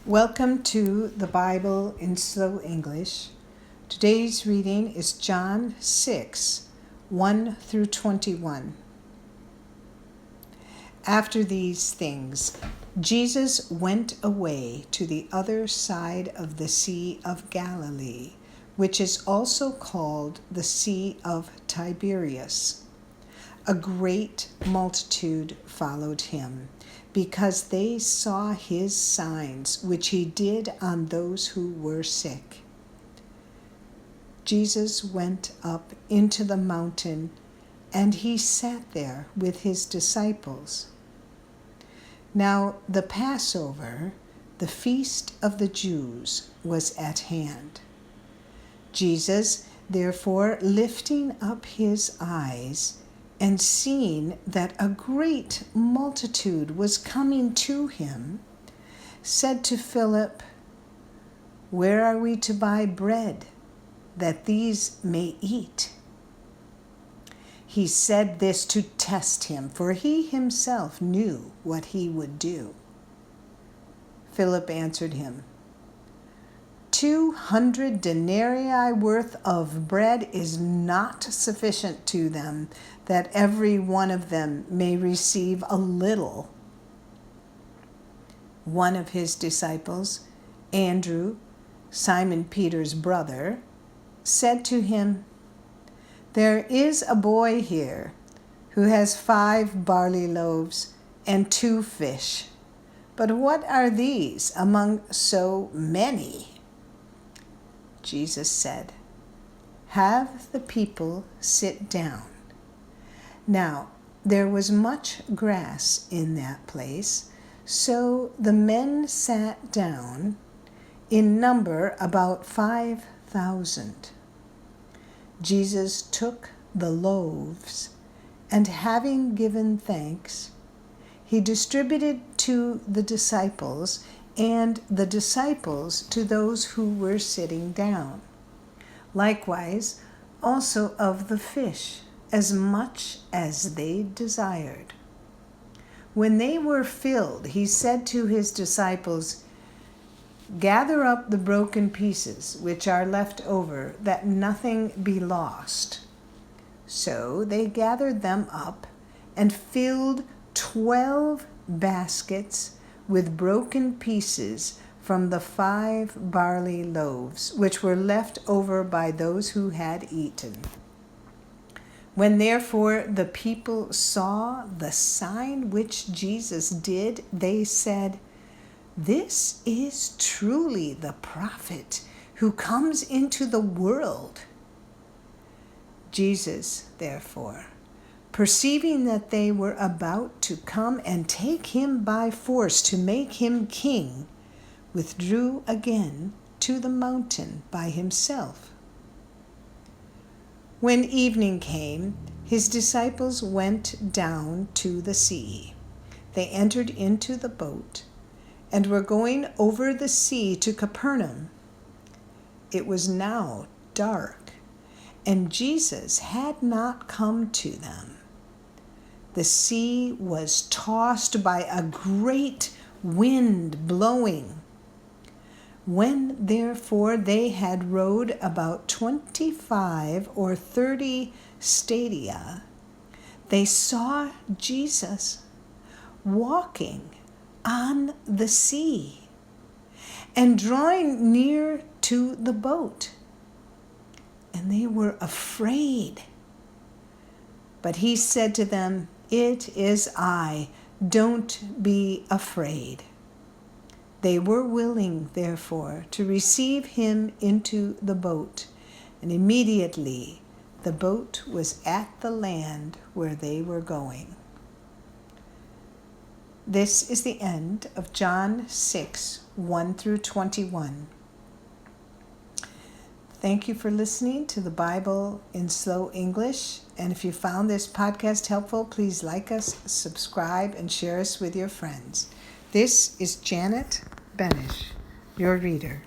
Welcome to the Bible in Slow English. Today's reading is John 6, 1 through 21. After these things, Jesus went away to the other side of the Sea of Galilee, which is also called the Sea of Tiberias. A great multitude followed him, because they saw his signs, which he did on those who were sick. Jesus went up into the mountain, and he sat there with his disciples. Now the Passover, the feast of the Jews, was at hand. Jesus, therefore, lifting up his eyes, and seeing that a great multitude was coming to him, said to Philip, "Where are we to buy bread, that these may eat?" He said this to test him, for he himself knew what he would do. Philip answered him, 200 denarii worth of bread is not sufficient to them, that every one of them may receive a little. One of his disciples, Andrew, Simon Peter's brother, said to him, "There is a boy here who has 5 barley loaves and 2 fish. But what are these among so many?" Jesus said, "Have the people sit down." Now there was much grass in that place, so the men sat down, in number about 5,000. Jesus took the loaves, and having given thanks, he distributed to the disciples, and the disciples to those who were sitting down. Likewise also of the fish, as much as they desired. When they were filled, he said to his disciples, "Gather up the broken pieces which are left over, that nothing be lost." So they gathered them up and filled 12 baskets with broken pieces from the 5 barley loaves, which were left over by those who had eaten. When therefore the people saw the sign which Jesus did, they said, "This is truly the prophet who comes into the world." Jesus, therefore, perceiving that they were about to come and take him by force to make him king, withdrew again to the mountain by himself. When evening came, his disciples went down to the sea. They entered into the boat and were going over the sea to Capernaum. It was now dark, and Jesus had not come to them. The sea was tossed by a great wind blowing. When therefore they had rowed about 25 or 30 stadia, they saw Jesus walking on the sea and drawing near to the boat, and they were afraid. But he said to them, "It is I, don't be afraid." They were willing, therefore, to receive him into the boat, and immediately the boat was at the land where they were going. This is the end of John 6, 1 through 21. Thank you for listening to the Bible in Slow English. And if you found this podcast helpful, please like us, subscribe, and share us with your friends. This is Janet Benish, your reader.